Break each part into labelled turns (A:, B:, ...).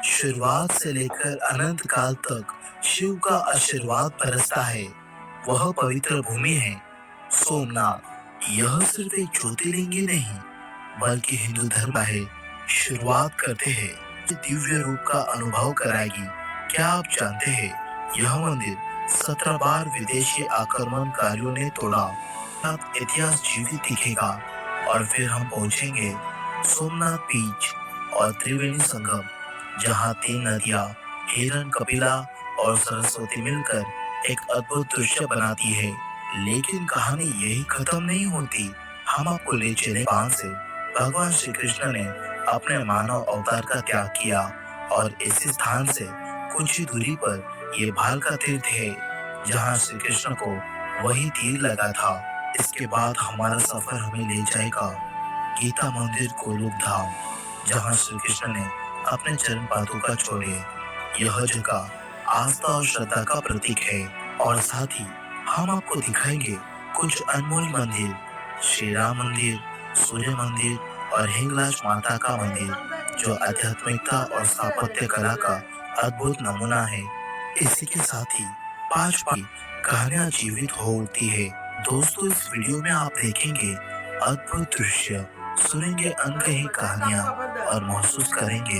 A: शुरुआत से लेकर अनंत काल तक शिव का आशीर्वाद बरसता है। वह पवित्र भूमि है सोमनाथ। यह सिर्फ एक ज्योतिर्लिंग ही नहीं बल्कि हिंदू धर्म का है। शुरुआत करते हैं ये दिव्य रूप का अनुभव कराएगी। क्या आप जानते हैं यह मंदिर 17 बार विदेशी आक्रमणकारियों ने तोड़ा। अब इतिहास जीवित दिखेगा और फिर हम पहुंचेंगे सोमनाथ बीच और त्रिवेणी संगम, जहां 3 नदियां हिरन, कपिला और सरस्वती मिलकर एक अद्भुत दृश्य बनाती है। लेकिन कहानी यही खत्म नहीं होती। हम आपको ले चले बाण से। भगवान श्री कृष्ण ने अपने मानव अवतार का त्याग किया और इसी स्थान से कुछ ही दूरी पर ये भालका तीर्थ है, जहाँ श्री कृष्ण को वही तीर लगा था। इसके बाद हमारा सफर हमें ले जाएगा गीता मंदिर गोलोक धाम, जहाँ श्री कृष्ण ने अपने चरण पादुका छोड़े। यह जगह आस्था और श्रद्धा का प्रतीक है। और साथ ही हम आपको दिखाएंगे कुछ अनमोल मंदिर, श्री राम मंदिर, सूर्य मंदिर और हिंगलाज माता का मंदिर, जो आध्यात्मिकता और स्थापत्य कला का अद्भुत नमूना है। इसी के साथ ही 5 की कहानियां जीवित हो उठती है। दोस्तों, इस वीडियो में आप देखेंगे अद्भुत दृश्य, सुनेंगे अनकही कहानियां और महसूस करेंगे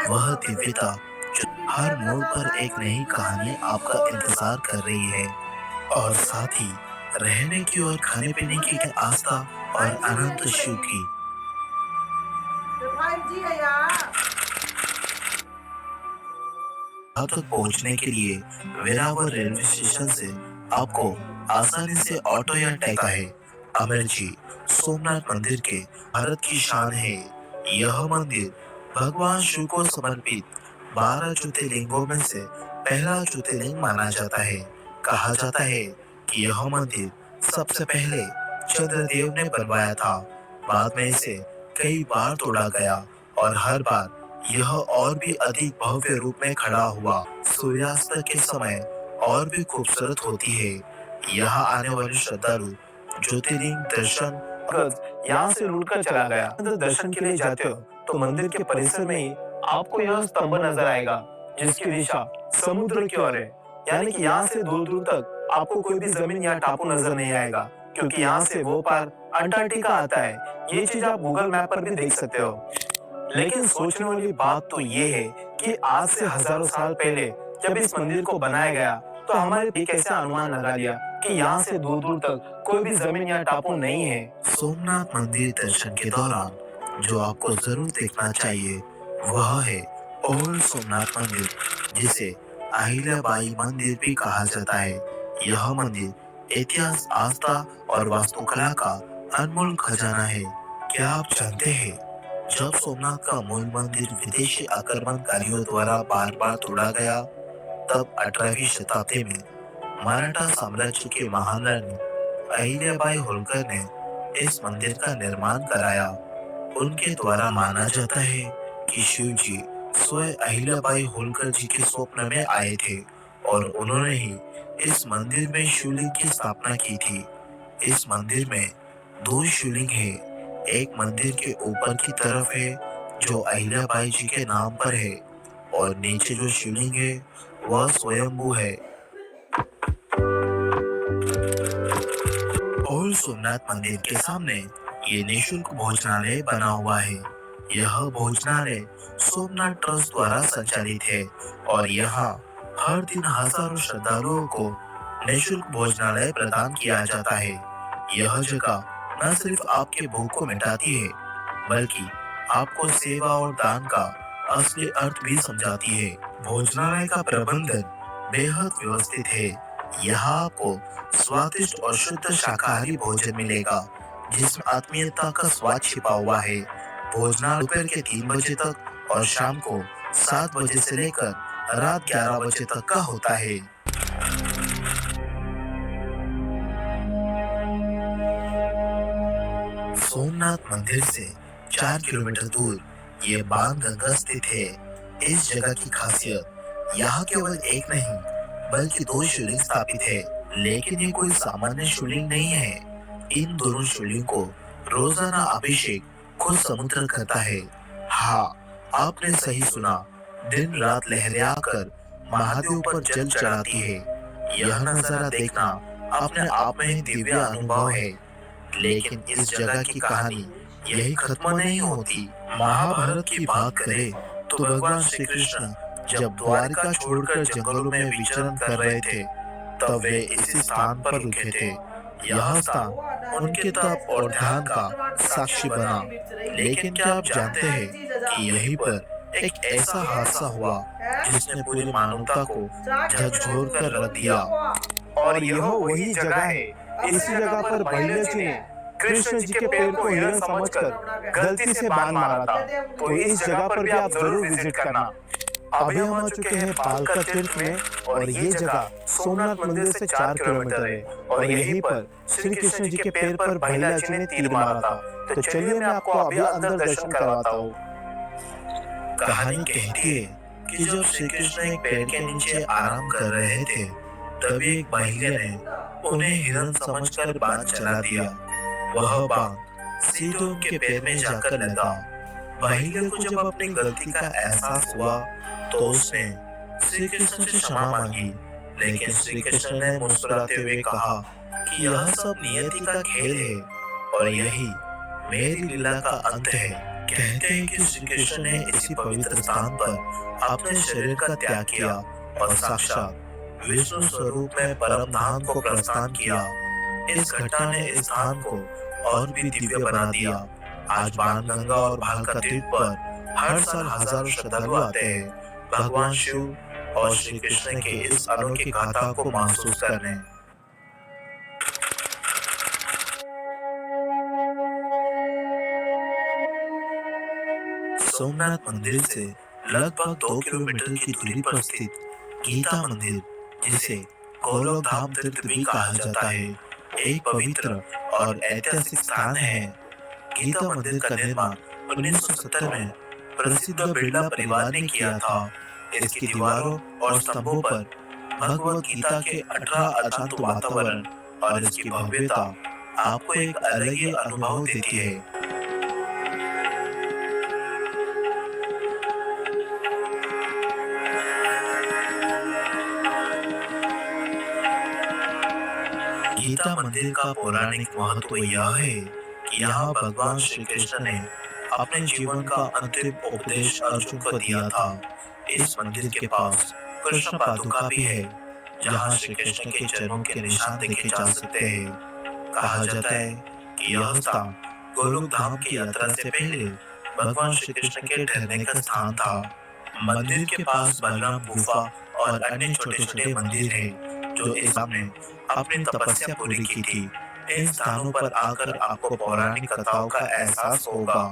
A: वह दिव्यता जो हर मोड़ पर एक नई कहानी आपका इंतजार कर रही है। और साथ ही रहने की और खाने पीने की आस्था और अनंत शिव की। यहाँ तक पहुँचने के लिए वेरावल रेलवे स्टेशन से आपको आसानी से ऑटो या टैक्सी है। अमर जी, सोमनाथ मंदिर के भारत की शान है। यह मंदिर भगवान शिव को समर्पित 12 ज्योतिर्लिंगों में से पहला ज्योतिर्लिंग माना जाता है। कहा जाता है कि यह मंदिर सबसे पहले चंद्रदेव ने बनवाया था। बाद में इसे कई बार तोड़ा गया और हर बार यह और भी अधिक भव्य रूप में खड़ा हुआ। सूर्यास्त के समय और भी खूबसूरत होती है। यहाँ आने वाले श्रद्धालु ज्योतिर्लिंग दर्शन
B: यहाँ से लूटकर चला गया। अंदर दर्शन के लिए जाते हो तो मंदिर के परिसर में ही आपको यह स्तंभ नजर आएगा, जिसकी दिशा समुद्र की ओर है। यानी कि यहाँ से दूर दूर तक आपको कोई भी जमीन या टापू नजर नहीं आएगा, क्योंकि यहाँ से वो पार अंटार्कटिका आता है। ये चीज आप गूगल मैप पर भी देख सकते हो। लेकिन सोचने वाली बात तो ये है कि आज से हजारों साल पहले जब इस मंदिर को बनाया गया, तो हमारे भी कैसे अनुमान लगा लिया कि यहाँ से दूर दूर तक कोई भी जमीन या टापू नहीं है।
A: सोमनाथ मंदिर दर्शन के दौरान जो आपको जरूर देखना चाहिए वह है ओल्ड सोमनाथ मंदिर, जिसे अहिल्याबाई मंदिर भी कहा जाता है। यह मंदिर इतिहास, आस्था और वास्तुकला का अनमोल खजाना है। क्या आप जानते हैं जब सोमनाथ का मूल मंदिर विदेशी आक्रमणकारियों द्वारा बार बार तोड़ा गया, तब 18वीं शताब्दी में मराठा साम्राज्य के महान रानी अहिल्याबाई होलकर ने इस मंदिर का निर्माण कराया। उनके द्वारा माना जाता है कि शिव जी स्वयं अहिल्याबाई होलकर जी के स्वप्न में आए थे और उन्होंने ही इस मंदिर में शिवलिंग की स्थापना की थी। इस मंदिर में 2 शिवलिंग है। एक मंदिर के ऊपर की तरफ है जो अहिल्याबाई जी के नाम पर है, और नीचे जो शिवलिंग है वह स्वयंभू है। और सोमनाथ मंदिर के सामने ये निःशुल्क भोजनालय बना हुआ है। यह भोजनालय सोमनाथ ट्रस्ट द्वारा संचालित है और यहाँ हर दिन हजारों श्रद्धालुओं को निःशुल्क भोजनालय प्रदान किया जाता है। यह जगह न सिर्फ आपके भूख को मिटाती है, बल्कि आपको सेवा और दान का असली अर्थ भी समझाती है। भोजनालय का प्रबंधन बेहद व्यवस्थित है। यहाँ आपको स्वादिष्ट और शुद्ध शाकाहारी भोजन मिलेगा, जिसमें आत्मीयता का स्वाद छिपा हुआ है। भोजनालय दोपहर के 3 बजे तक और शाम को 7 बजे से लेकर रात 11 बजे तक का होता है। सोमनाथ मंदिर से 4 किलोमीटर दूर ये बाण गंगा स्थित है। इस जगह की खासियत यहाँ केवल एक नहीं बल्कि 2 शिवलिंग स्थापित है। लेकिन ये कोई सामान्य शिवलिंग नहीं है। इन दोनों शिवलिंग को रोजाना अभिषेक खुद समुद्र करता है। हाँ, आपने सही सुना, दिन रात लहरिया कर महादेव पर जल चढ़ाती है। यह नजारा देखना अपने आप में ही दिव्य अनुभव है। लेकिन इस जगह की कहानी यही खत्म नहीं होती। महाभारत की बात करें तो भगवान श्री कृष्ण जब द्वारिका छोड़कर जंगलों में विचरण कर रहे थे, तब वे इसी स्थान पर रुके थे। यह स्थान उनके तप और ध्यान का साक्षी बना। लेकिन क्या आप जानते हैं कि यहीं पर एक ऐसा हादसा हुआ जिसने पूरी मानवता को झकझोर कर रख दिया।
B: और यह वही जगह है। इसी जगह पर भैया जी ने कृष्ण जी के पैर को हिरण समझकर गलती से बांध मारा था। तो इस जगह पर भी आप जरूर विजिट करना। अभी हम आ चुके हैं पालका तीर्थ में और ये जगह सोमनाथ मंदिर से 4 किलोमीटर है और यहीं पर श्री कृष्ण जी के पैर पर भैया जी ने तीर मारा था। तो चलिए मैं आपको अभी अंदर दर्शन करवाता हूँ।
A: कहानी कहती है कि जब श्री कृष्ण एक पेड़ के नीचे आराम कर रहे थे, तभी एक महिला ने उन्हें हिरण समझकर बांध चला दिया। वह बांध सीधे उनके पैर में जाकर लगा। महिला को जब अपनी गलती का एहसास हुआ तो उसने श्री कृष्ण से क्षमा मांगी। लेकिन श्री कृष्ण ने मुस्कुराते हुए कहा कि यह सब नियति का खेल है और यही मेरी लीला का अंत है। कहते हैं कि श्री कृष्ण ने इसी पवित्र स्थान पर अपने शरीर का त्याग किया और साक्षात विष्णु स्वरूप में परम धाम को प्रस्थान किया। इस घटना ने इस स्थान को और भी दिव्य बना दिया। आज बाणगंगा और भालका तीर्थ पर हर साल हजारों श्रद्धालु आते हैं भगवान शिव और श्री कृष्ण के इस अनोखी गाथा को महसूस करने। सोमनाथ मंदिर से लगभग 2 किलोमीटर की दूरी पर स्थित गीता मंदिर, जिसे गोलोक धाम तीर्थ भी कहा जाता है, एक पवित्र और ऐतिहासिक स्थान है। गीता मंदिर का निर्माण 1970 में प्रसिद्ध बिरला परिवार ने किया था। इसकी दीवारों और स्तंभों पर भगवद गीता के 18 अशांत वातावरण और इसकी भव्यता आपको एक अलग ही अनुभव देती है। गीता मंदिर का पौराणिक महत्व यह है कि यहाँ भगवान श्री कृष्ण ने अपने जीवन का अंतिम उपदेश अर्जुन को दिया था। इस मंदिर के पास कृष्ण पादुका भी है, जहाँ श्री कृष्ण के चरणों के निशान देखे जा सकते हैं। कहा जाता है कि यह स्थान गोलोक धाम की यात्रा से पहले भगवान श्री कृष्ण के ठहरने का स्थान था। मंदिर के पास बलराम गुफा और अन्य छोटे छोटे मंदिर हैं, जो इस ने अपनी तपस्या पूरी की थी। इन स्थानों पर आकर आपको पौराणिक कथाओं का एहसास होगा।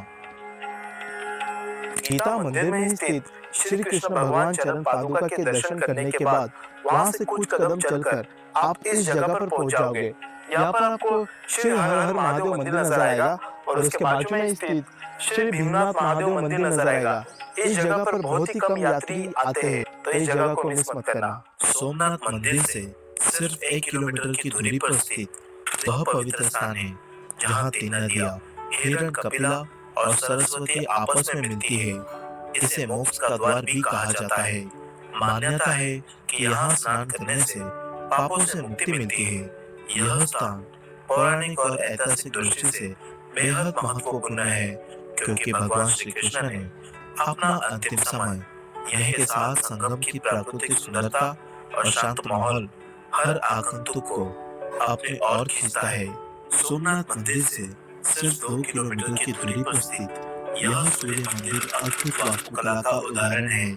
B: गीता मंदिर में स्थित श्री कृष्ण भगवान चरण पादुका के दर्शन करने के बाद वहां से कुछ कदम चलकर आप इस जगह पर पहुंच जाओगे। यहाँ पर आपको श्री हर हर महादेव मंदिर नजर आएगा और उसके बाजू में स्थित श्री भीमनाथ महादेव मंदिर नजर आएगा। इस जगह पर बहुत ही कम यात्री आते हैं, तो इस जगह को मिस मत करना।
A: सोमनाथ मंदिर से सिर्फ 1 किलोमीटर की दूरी पर स्थित वह पवित्र स्थान है जहाँ 3 नदियाँ हिरण कपिला और सरस्वती आपस में मिलती है। इसे मोक्ष का द्वार भी कहा जाता है। मान्यता है कि यहाँ स्नान करने से पापों से मुक्ति मिलती है। यह स्थान पौराणिक और ऐतिहासिक दृष्टि से बेहद महत्वपूर्ण है, क्योंकि भगवान श्री कृष्ण ने अपना अंतिम समय यहीं के साथ संगम की प्राकृतिक सुंदरता और शांत माहौल हर आगंतुक को अपनी ओर खींचता है। सोमनाथ मंदिर से सिर्फ 2 किलोमीटर की दूरी पर स्थित यह सूर्य मंदिर अद्भुत वास्तुकला का उदाहरण है।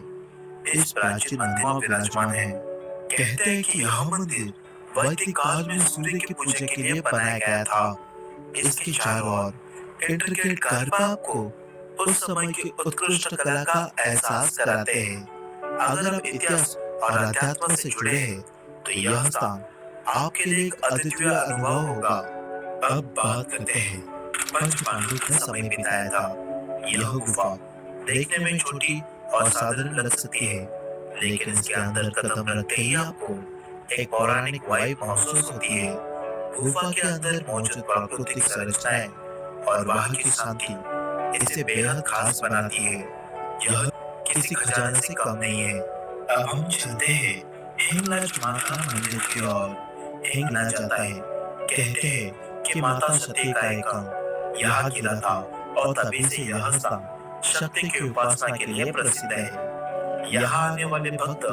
A: इस प्राचीन मंदिर में विराजमान है। कहते हैं कि यह मंदिर वैदिक काल में सूर्य की पूजा के लिए बनाया गया था। इसके चारों ओर इंट्रिकेट गरबा आपको उस समय की उत्कृष्ट कला का एहसास कराते हैं। अगर आप इतिहास और अध्यात्म से जुड़े हैं, तो यह स्थान आपके लिए एक अद्वितीय अनुभव होगा। अब बात करते हैं पंच पांडवों ने समय बिताया था। यह गुफा देखने में छोटी और साधारण लग सकती है, लेकिन इसके अंदर कदम रखते ही आपको एक पौराणिक वाइब महसूस होती है। गुफा के अंदर मौजूद प्राकृतिक संरचनाएं और वहां की शांति इसे बेहद खास बनाती है। यह किसी खजाने से कम नहीं है। अब हम चलते हैं हिंगलाज माता मंदिर की ओर। हिंगला जाता है, कहते हैं कि माता सती का एक अंग यहाँ गिरा था और तभी से यह स्थान शक्ति की उपासना के लिए प्रसिद्ध है। यहाँ आने वाले भक्त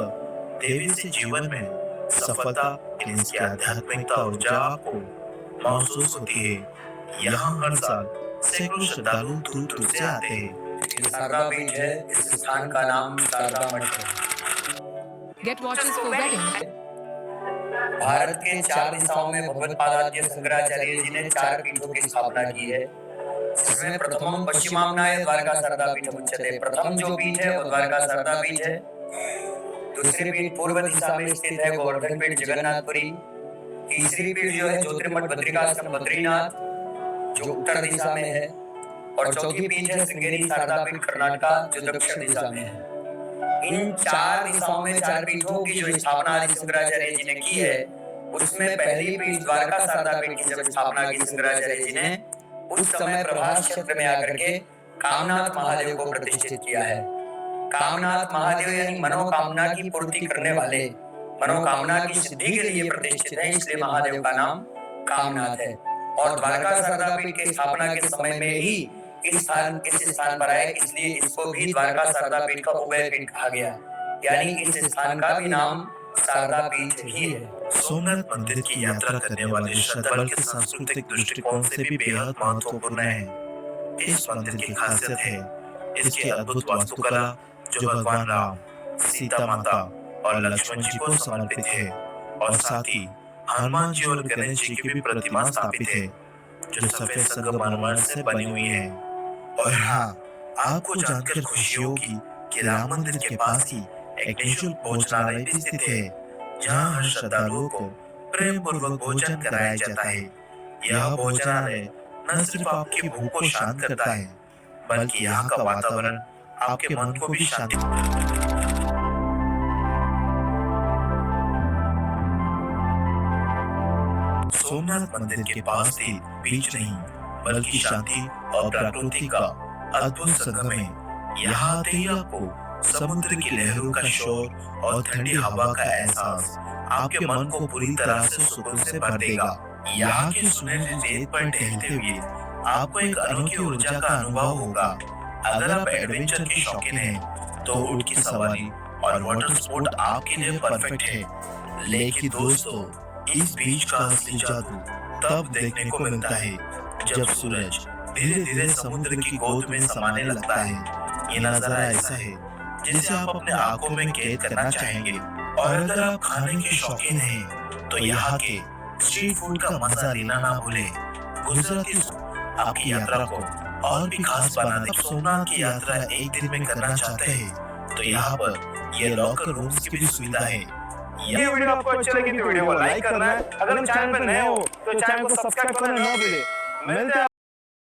A: देवी से जीवन में सफलता, इसकी आध्यात्मिकता ऊर्जा आपको महसूस होती है। यहाँ हर साल सैकड़ों श्रद्धालु दूर दूर से आते हैं।
C: ये शारदा पीठ है, इस स्थान का नाम शारदा मठ है।
D: Get watches for wedding.
C: Bharat के 4 दिशाओं में भगवत पादाचार्य शंकराचार्य जी ने 4 पीठों की स्थापना की है। इसमें प्रथम पश्चिमाम्नाय द्वारका शारदा पीठ उच्यते। प्रथम जो पीठ है वो द्वारका शारदा पीठ है। दूसरी पीठ पूर्व दिशा में स्थित है गोवर्धन पीठ जगन्नाथपुरी। तीसरी पीठ जो है ज्योतिर्मठ बद्रिकाश्रम बद्रीनाथ जो उत्तर दिशा में है। और चौथी पीठ है श्रृंगेरी शारदा पीठ कर्नाटका जो दक्षिण दिशा में है। इन 4 दिशाओं में 4 पीठों की जो स्थापना आदि शंकराचार्य जी ने की है, उसमें पहली पीठ द्वारका शारदा पीठ की जब स्थापना की शंकराचार्य जी ने, उस समय प्रभास क्षेत्र में आकर के कामनाथ महादेव को प्रतिष्ठित किया है। कामनाथ महादेव यानी मनोकामना की पूर्ति करने वाले, मनोकामना की सिद्धि के लिए प्रतिष्ठित है, इसलिए महादेव का नाम कामनाथ है। और द्वारका शारदा पीठ की स्थापना के समय में ही इस स्थान पर आए, इसलिए इसको भी द्वारका शारदा पीठ का उभय पीठ कहा गया। यानी इस स्थान का भी नाम शारदा पीठ ही है।
A: सोमनाथ मंदिर की यात्रा करने वाले श्रद्धालु के सांस्कृतिक दृष्टिकोण से भी बेहद महत्वपूर्ण है। इस मंदिर की खासियत है इसकी अद्भुत वास्तुकला जो भगवान राम, सीता माता और लक्ष्मण जी को समर्पित है, और साथ ही हनुमान जी और गणेश जी की भी प्रतिमा स्थापित है जो सफेद संगमरमर से बनी हुई है। और हाँ, आपको जानकर खुशी होगी कि राम मंदिर के पास ही एक निःशुल्क भोजनालय भी स्थित है जहाँ हर श्रद्धालुओं को प्रेम पूर्वक भोजन कराया जाता है। यह भोजनालय न सिर्फ आपकी भूख को शांत करता है, बल्कि यहाँ का वातावरण आपके मन को भी शांति। सोमनाथ मंदिर के पास ही बीच नहीं, बल्कि शांति और प्रकृति का अद्भुत संगम है। यहाँ आते ही आपको समुद्र की लहरों का शोर और ठंडी हवा का एहसास आपके मन को पूरी तरह से सुकून से भर देगा। यहाँ की सुनहरी रेत पर टहलते हुए आपको एक अनोखी ऊर्जा का अनुभव होगा। अगर आप एडवेंचर के शौकीन हैं, तो ऊंट की सवारी और वाटर स्पोर्ट आपके लिए परफेक्ट है। लेकिन दोस्तों, इस बीच का असली जादू तब देखने को मिलता है जब सूरज धीरे धीरे समुद्र की गोद में समाने लगता है। ये नजारा ऐसा है जिसे आप अपने आंखों में कैद करना चाहेंगे। और अगर आप खाने के शौकीन हैं, तो यहाँ के स्ट्रीट फूड का मजा लेना ना भूलें। गुजराती आपकी यात्रा को और भी खास बनाने। सोमनाथ की यात्रा एक दिन में करना चाहते हैं, तो यहाँ पर ये लॉकर रूम्स की भी सुविधा है।
B: ये वीडियो आपको अच्छी लगी तो वीडियो को लाइक करना है। अगर चैनल पर नए हो तो चैनल को सब्सक्राइब करना ना भूलें। मिलते हैं